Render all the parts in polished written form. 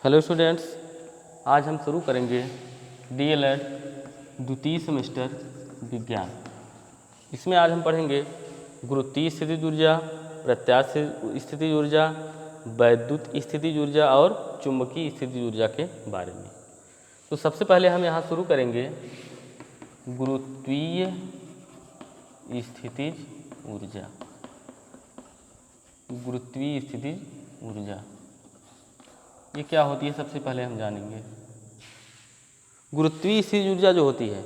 Hello students, आज हम शुरू करेंगे डीएलएड द्वितीय सेमेस्टर विज्ञान। इसमें आज हम पढ़ेंगे गुरुत्वीय स्थितिज ऊर्जा, प्रत्यास्थ स्थितिज ऊर्जा, वैद्युत स्थितिज ऊर्जा और चुंबकीय स्थितिज ऊर्जा के बारे में। तो सबसे पहले हम यहाँ शुरू करेंगे गुरुत्वीय स्थितिज ऊर्जा। गुरुत्वीय स्थितिज ऊर्जा ये क्या होती है, सबसे पहले हम जानेंगे। गुरुत्वीय स्थितिज ऊर्जा जो होती है,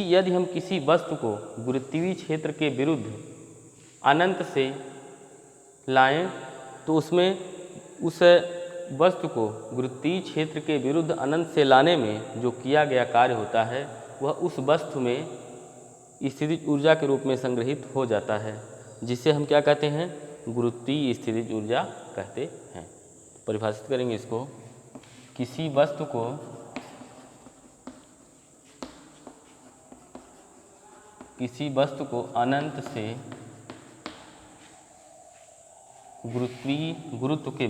यदि हम किसी वस्तु को गुरुत्वीय क्षेत्र के विरुद्ध अनंत से लाएं तो उसमें उस वस्तु को गुरुत्वीय क्षेत्र के विरुद्ध अनंत से लाने में जो किया गया कार्य होता है वह उस वस्तु में स्थितिज ऊर्जा के रूप में संग्रहित हो जाता है, जिसे हम क्या कहते हैं, गुरुत्वीय स्थितिज ऊर्जा कहते हैं। परिभाषित करेंगे इसको। किसी वस्तु को अनंत से गुरुत्व के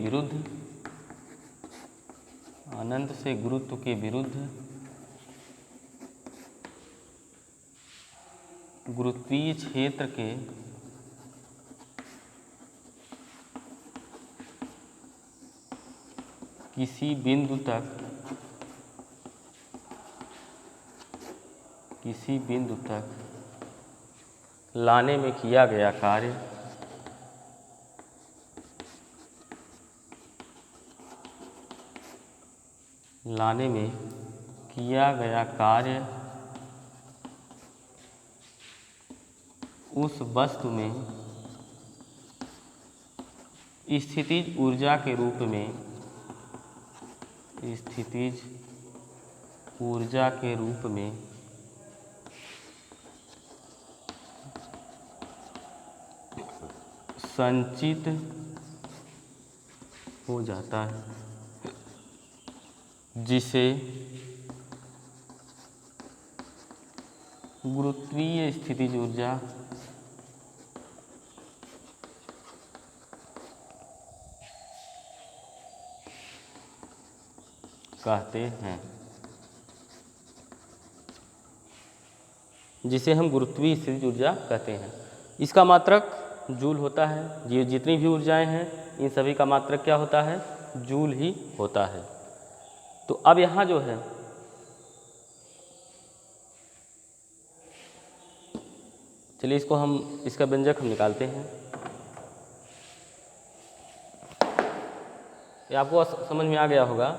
विरुद्ध गुरुत्वीय क्षेत्र के किसी बिंदु तक लाने में किया गया कार्य उस वस्तु में स्थितिज ऊर्जा के रूप में संचित हो जाता है, जिसे गुरुत्वीय स्थितिज ऊर्जा कहते हैं। इसका मात्रक जूल होता है। ये जितनी भी ऊर्जाएं हैं इन सभी का मात्रक क्या होता है, जूल ही होता है। तो अब यहाँ जो है चलिए इसका व्यंजक हम निकालते हैं। ये आपको समझ में आ गया होगा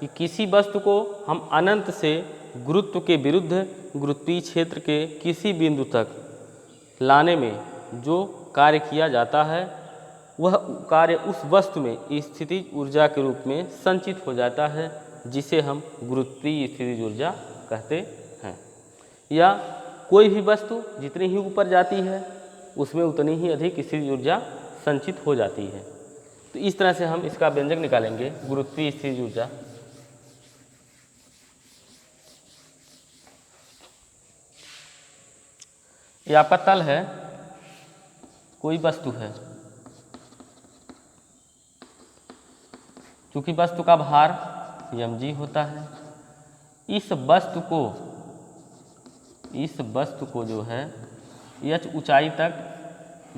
कि किसी वस्तु को हम अनंत से गुरुत्व के विरुद्ध गुरुत्वीय क्षेत्र के किसी बिंदु तक लाने में जो कार्य किया जाता है वह कार्य उस वस्तु में स्थितिज ऊर्जा के रूप में संचित हो जाता है, जिसे हम गुरुत्वीय स्थितिज ऊर्जा कहते हैं। या कोई भी वस्तु जितनी ही ऊपर जाती है उसमें उतनी ही अधिक स्थितिज ऊर्जा संचित हो जाती है। तो इस तरह से हम इसका व्यंजक निकालेंगे, गुरुत्वीय स्थितिज ऊर्जा। ये आपका तल है, कोई वस्तु है, चूंकि वस्तु का भार mg होता है। इस वस्तु को जो है h ऊंचाई तक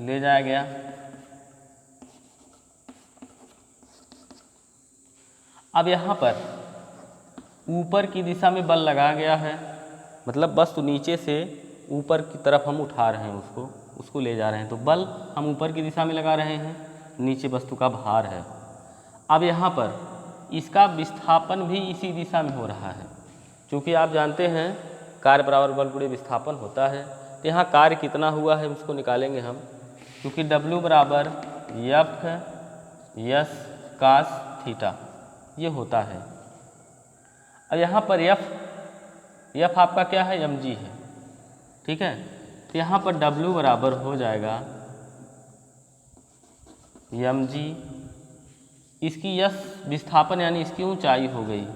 ले जाया गया। अब यहाँ पर ऊपर की दिशा में बल लगाया गया है, मतलब वस्तु नीचे से ऊपर की तरफ हम उठा रहे हैं, उसको ले जा रहे हैं, तो बल हम ऊपर की दिशा में लगा रहे हैं, नीचे वस्तु का भार है। अब यहाँ पर इसका विस्थापन भी इसी दिशा में हो रहा है, क्योंकि आप जानते हैं कार्य बराबर बल गुणे विस्थापन होता है। तो यहाँ कार्य कितना हुआ है उसको निकालेंगे हम, क्योंकि W बराबर F S cos थीटा ये होता है। अब यहाँ पर F आपका क्या है, mg है, ठीक है। तो यहाँ पर W बराबर हो जाएगा mg, इसकी S विस्थापन यानी इसकी ऊंचाई हो गई,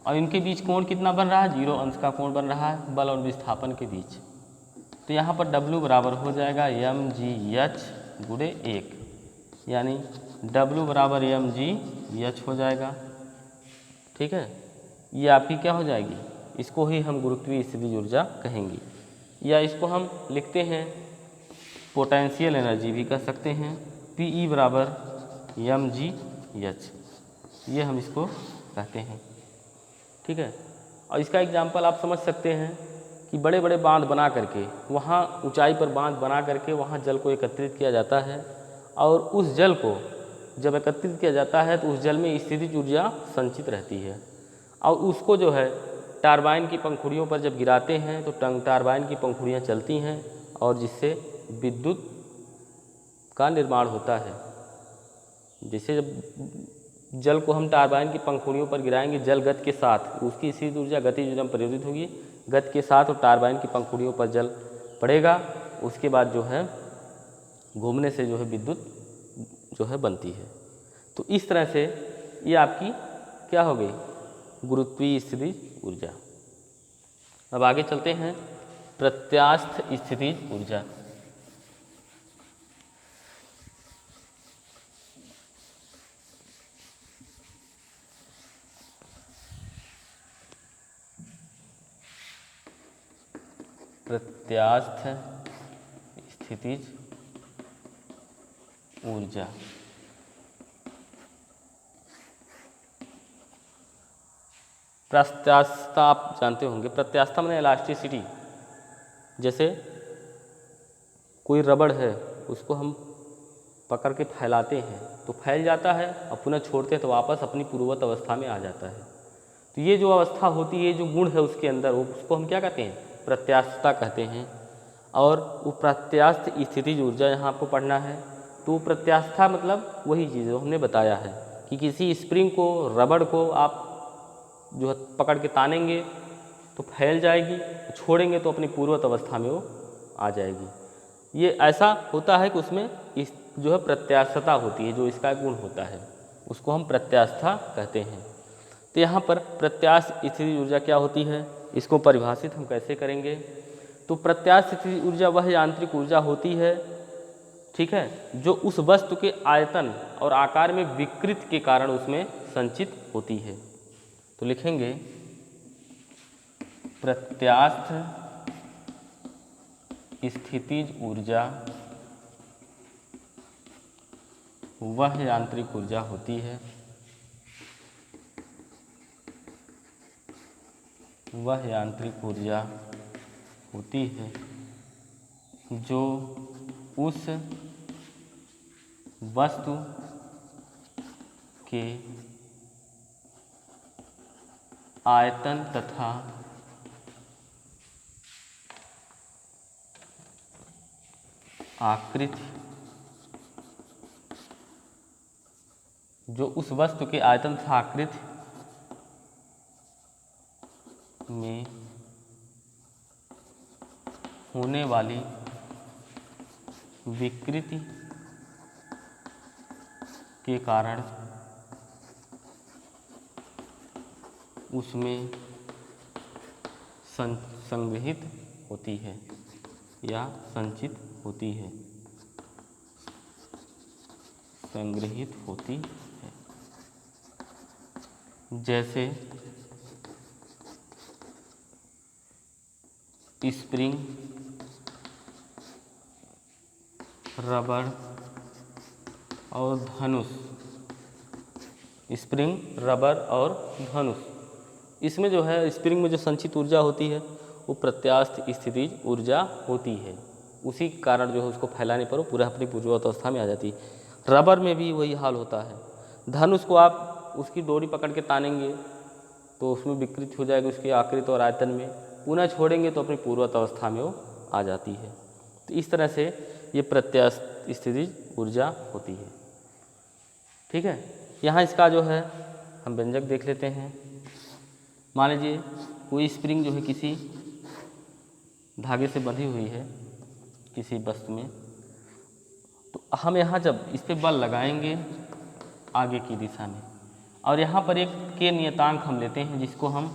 और इनके बीच कोण कितना बन रहा है, 0 अंश का कोण बन रहा है बल और विस्थापन के बीच। तो यहाँ पर W बराबर हो जाएगा mgh गुणे 1, यानी W बराबर mgh हो जाएगा। ठीक है, ये आपकी क्या हो जाएगी, इसको ही हम गुरुत्वीय स्थितिज ऊर्जा कहेंगे, या इसको हम लिखते हैं पोटेंशियल एनर्जी भी कह सकते हैं, PE बराबर mgh, ये हम इसको कहते हैं। ठीक है, और इसका एग्जाम्पल आप समझ सकते हैं कि बड़े बड़े बांध बना करके, वहाँ ऊंचाई पर बांध बना करके वहाँ जल को एकत्रित किया जाता है, और उस जल को जब एकत्रित किया जाता है तो उस जल में स्थितिज ऊर्जा संचित रहती है, और उसको जो है टरबाइन की पंखुड़ियों पर जब गिराते हैं तो टरबाइन की पंखुड़ियाँ चलती हैं और जिससे विद्युत का निर्माण होता है। जैसे जब जल को हम टरबाइन की पंखुड़ियों पर गिराएंगे, जल गति के साथ उसकी स्थितिज ऊर्जा गतिज ऊर्जा में परिवर्तित होगी, गति के साथ और टरबाइन की पंखुड़ियों पर जल पड़ेगा, उसके बाद जो है घूमने से जो है विद्युत जो है बनती है। तो इस तरह से ये आपकी क्या हो गई, गुरुत्वीय स्थितिज ऊर्जा। अब आगे चलते हैं प्रत्यास्थ स्थितिज ऊर्जा। प्रत्यास्थ स्थितिज ऊर्जा। प्रत्यास्थता आप जानते होंगे, प्रत्यास्थता माने इलास्टिसिटी। जैसे कोई रबड़ है, उसको हम पकड़ के फैलाते हैं तो फैल जाता है, और पुनः छोड़ते हैं तो वापस अपनी पूर्ववत अवस्था में आ जाता है। तो ये जो अवस्था होती है, जो गुण है उसके अंदर, उसको हम क्या कहते हैं, प्रत्यास्थता कहते हैं। और वो प्रत्यास्थ स्थितिज ऊर्जा यहाँ आपको पढ़ना है। तो प्रत्यास्था मतलब वही चीज़ जो हमने बताया है कि किसी स्प्रिंग को, रबड़ को आप जो है पकड़ के तानेंगे तो फैल जाएगी, छोड़ेंगे तो अपनी पूर्ववत अवस्था में वो आ जाएगी। ये ऐसा होता है कि उसमें इस जो है प्रत्यास्थता होती है, जो इसका गुण होता है उसको हम प्रत्यास्था कहते हैं। तो यहाँ पर प्रत्यास्थ स्थितिज ऊर्जा क्या होती है, इसको परिभाषित हम कैसे करेंगे। तो प्रत्यास्थ स्थितिज ऊर्जा वह यांत्रिक ऊर्जा होती है, ठीक है, जो उस वस्तु के आयतन और आकार में विकृति के कारण उसमें संचित होती है। तो लिखेंगे प्रत्यास्थ स्थितिज ऊर्जा वह यांत्रिक ऊर्जा होती है, वह यांत्रिक ऊर्जा होती है जो उस वस्तु के आयतन तथा आकृति, जो उस वस्तु के आयतन तथा आकृति में होने वाली विकृति के कारण उसमें संग्रहित होती है या संचित होती है, संग्रहित होती है। जैसे स्प्रिंग, रबड़ और धनुष। स्प्रिंग, रबर और धनुष, इसमें जो है स्प्रिंग में जो संचित ऊर्जा होती है वो प्रत्यास्थ स्थितिज ऊर्जा होती है। उसी कारण जो है उसको फैलाने पर वो पूरा अपनी पूर्ववत अवस्था में आ जाती है। रबर में भी वही हाल होता है। धनुष को आप उसकी डोरी पकड़ के तानेंगे तो उसमें विकृति हो जाएगी उसकी आकृति और आयतन में, पुनः छोड़ेंगे तो अपनी पूर्ववत अवस्था में वो आ जाती है। तो इस तरह से ये प्रत्यास्थ स्थितिज ऊर्जा होती है। ठीक है, यहाँ इसका जो है हम व्यंजक देख लेते हैं। मान लीजिए कोई स्प्रिंग जो है किसी धागे से बंधी हुई है किसी वस्तु में, तो हम यहाँ जब इस पर बल लगाएंगे आगे की दिशा में, और यहाँ पर एक के नियतांक हम लेते हैं जिसको हम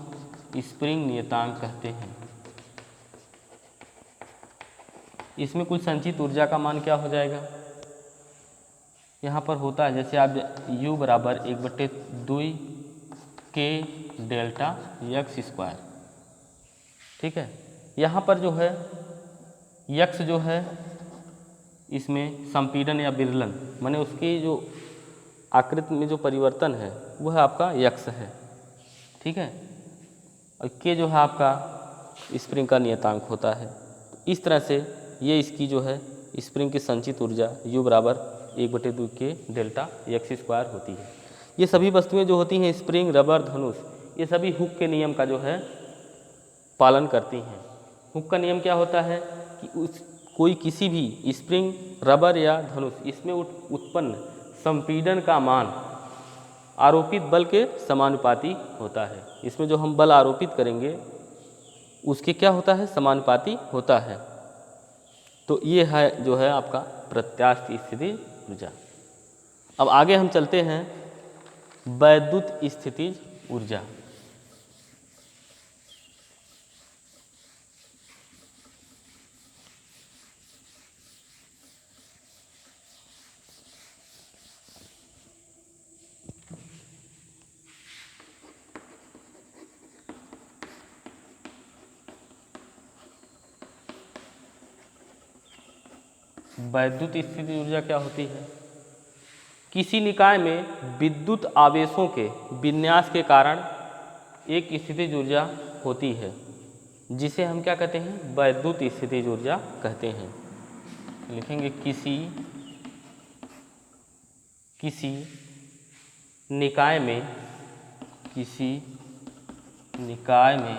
स्प्रिंग नियतांक कहते हैं। इसमें कुल संचित ऊर्जा का मान क्या हो जाएगा, यहाँ पर होता है जैसे आप U बराबर 1/2 के डेल्टा यक्स स्क्वायर। ठीक है, यहाँ पर जो है यक्स जो है इसमें संपीड़न या विरलन माने उसकी जो आकृति में जो परिवर्तन है वह आपका यक्स है। ठीक है, और के जो है आपका स्प्रिंग का नियतांक होता है। इस तरह से ये इसकी जो है स्प्रिंग की संचित ऊर्जा U बराबर 1/2 के डेल्टा यक्स स्क्वायर होती है। ये सभी वस्तुएं जो होती हैं स्प्रिंग, रबर, धनुष, ये सभी हुक के नियम का जो है पालन करती हैं। हुक का नियम क्या होता है कि कोई किसी भी स्प्रिंग, रबर या धनुष इसमें उत्पन्न संपीड़न का मान आरोपित बल के समानुपाती होता है। इसमें जो हम बल आरोपित करेंगे उसके क्या होता है, समानुपाती होता है। तो ये है जो है आपका प्रत्यास्थ स्थितिज ऊर्जा। अब आगे हम चलते हैं वैद्युत स्थितिज ऊर्जा। वैद्युत स्थितिज ऊर्जा क्या होती है? किसी निकाय में विद्युत आवेशों के विन्यास के कारण एक स्थितिज ऊर्जा होती है जिसे हम क्या कहते हैं, वैद्युत स्थितिज ऊर्जा कहते हैं। लिखेंगे किसी निकाय में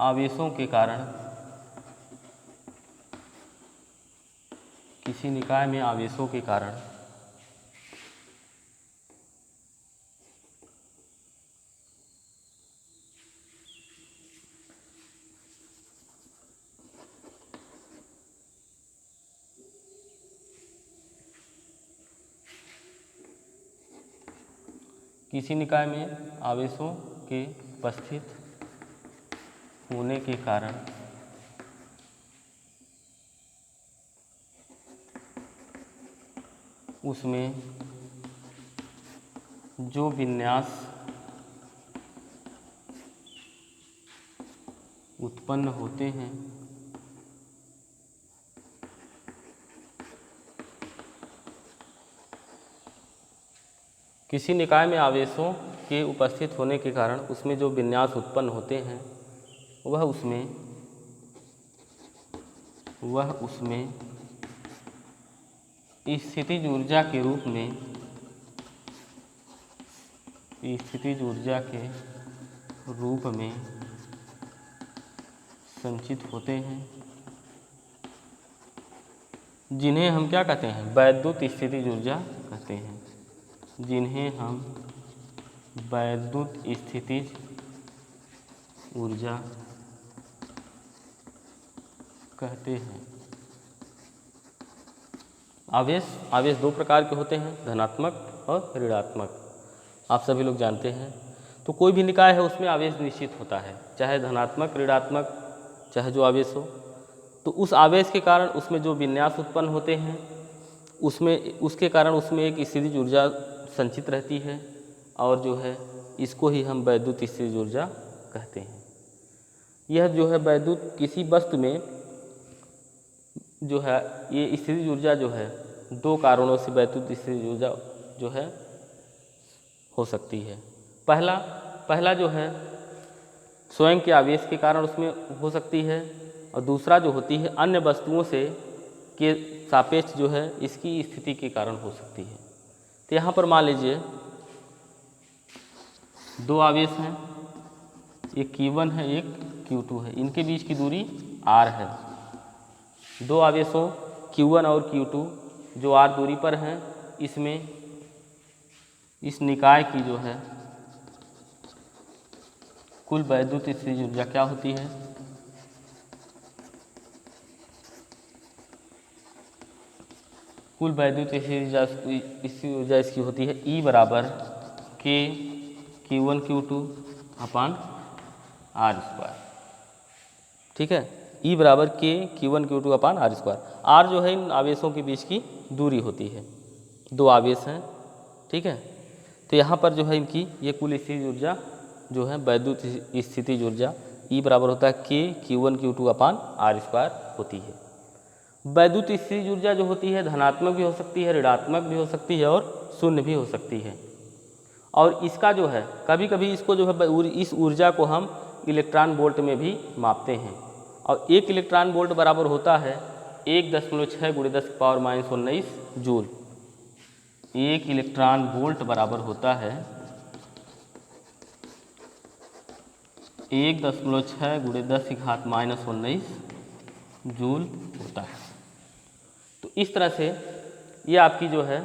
आवेशों के कारण किसी निकाय में आवेशों के कारण किसी निकाय में आवेशों के उपस्थित होने के कारण उसमें जो विन्यास उत्पन्न होते हैं किसी निकाय में आवेशों के उपस्थित होने के कारण उसमें जो विन्यास उत्पन्न होते हैं वह उसमें स्थितिज ऊर्जा के रूप में संचित होते हैं, जिन्हें हम क्या कहते हैं, वैद्युत स्थितिज ऊर्जा कहते हैं। जिन्हें हम वैद्युत स्थितिज ऊर्जा कहते हैं। आवेश दो प्रकार के होते हैं, धनात्मक और ऋणात्मक। आप सभी लोग जानते हैं। तो कोई भी निकाय है उसमें आवेश निश्चित होता है, चाहे धनात्मक, ऋणात्मक, चाहे जो आवेश हो। तो उस आवेश के कारण उसमें जो विन्यास उत्पन्न होते हैं उसके कारण उसमें एक स्थितिज ऊर्जा संचित रहती है, और जो है इसको ही हम वैद्युत स्थितिज ऊर्जा कहते हैं। यह जो है वैद्युत किसी वस्तु में जो है ये स्थितिज ऊर्जा जो है दो कारणों से वैद्युत स्थितिज ऊर्जा जो है हो सकती है। पहला जो है स्वयं के आवेश के कारण उसमें हो सकती है, और दूसरा जो होती है अन्य वस्तुओं से के सापेक्ष जो है इसकी स्थिति के कारण हो सकती है। तो यहाँ पर मान लीजिए दो आवेश हैं, एक Q1 है, एक Q2 है, इनके बीच की दूरी r है। दो आवेशों Q1 और Q2 जो r दूरी पर हैं, इसमें इस निकाय की जो है कुल वैद्युत स्थितिज ऊर्जा क्या होती है? कुल वैद्युत स्थितिज ऊर्जा इसकी होती है E बराबर K Q1 Q2 अपान R स्क्वायर। ठीक है, E बराबर K Q1 Q2 अपान R स्क्वायर। R जो है इन आवेशों के बीच की दूरी होती है, दो आवेश हैं। ठीक है, तो यहाँ पर जो है इनकी ये कुल स्थितिज ऊर्जा जो है वैद्युत स्थितिज ऊर्जा E बराबर होता है K Q1 Q2 अपान R² होती है। वैद्युत स्थितिज ऊर्जा जो होती है धनात्मक भी हो सकती है, ऋणात्मक भी हो सकती है और शून्य भी हो सकती है। और इसका जो है कभी कभी इसको जो है इस ऊर्जा को हम इलेक्ट्रॉन वोल्ट में भी मापते हैं। और 1 इलेक्ट्रॉन वोल्ट बराबर होता है 1.6 × 10⁻19 जूल। 1 इलेक्ट्रॉन वोल्ट बराबर होता है 1.6 × 10⁻19 जूल होता है। तो इस तरह से ये आपकी जो है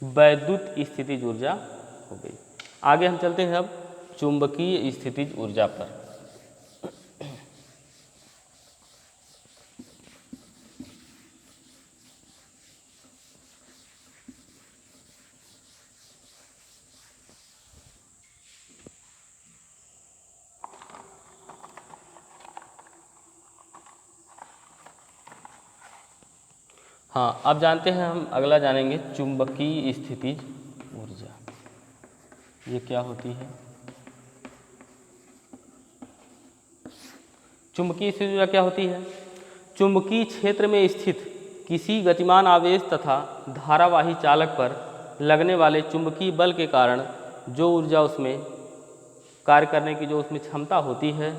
वैद्युत स्थितिज ऊर्जा हो गई। आगे हम चलते हैं अब चुंबकीय स्थितिज ऊर्जा पर। हाँ, अब जानते हैं हम अगला जानेंगे चुंबकीय स्थितिज ऊर्जा। ये क्या होती है? चुंबकीय स्थितिज ऊर्जा क्या होती है? चुंबकीय क्षेत्र में स्थित किसी गतिमान आवेश तथा धारावाही चालक पर लगने वाले चुंबकीय बल के कारण जो ऊर्जा उसमें कार्य करने की जो उसमें क्षमता होती है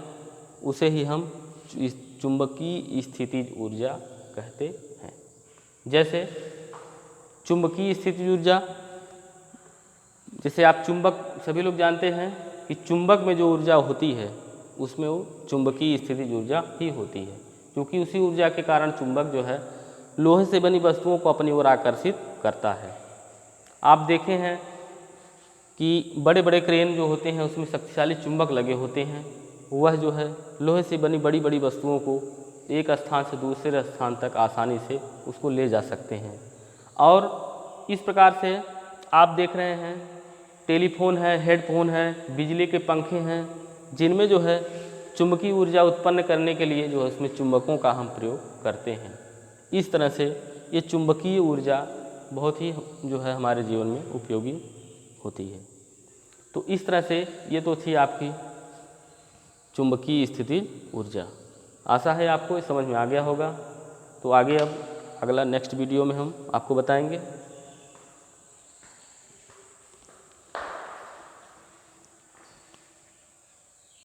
उसे ही हम चुंबकीय स्थितिज ऊर्जा कहते हैं। जैसे चुंबकीय स्थितिज ऊर्जा, जैसे आप चुंबक, सभी लोग जानते हैं कि चुंबक में जो ऊर्जा होती है उसमें वो चुंबकीय स्थितिज ऊर्जा ही होती है, क्योंकि उसी ऊर्जा के कारण चुंबक जो है लोहे से बनी वस्तुओं को अपनी ओर आकर्षित करता है। आप देखे हैं कि बड़े बड़े क्रेन जो होते हैं उसमें शक्तिशाली चुंबक लगे होते हैं, वह जो है लोहे से बनी बड़ी बड़ी वस्तुओं को एक स्थान से दूसरे स्थान तक आसानी से उसको ले जा सकते हैं। और इस प्रकार से आप देख रहे हैं टेलीफोन है, हेडफोन है, बिजली के पंखे हैं, जिनमें जो है चुंबकीय ऊर्जा उत्पन्न करने के लिए जो है उसमें चुंबकों का हम प्रयोग करते हैं। इस तरह से ये चुंबकीय ऊर्जा बहुत ही जो है हमारे जीवन में उपयोगी होती है। तो इस तरह से ये तो थी आपकी चुंबकीय स्थितिज ऊर्जा। आशा है आपको समझ में आ गया होगा। तो आगे अब अगला नेक्स्ट वीडियो में हम आपको बताएंगे।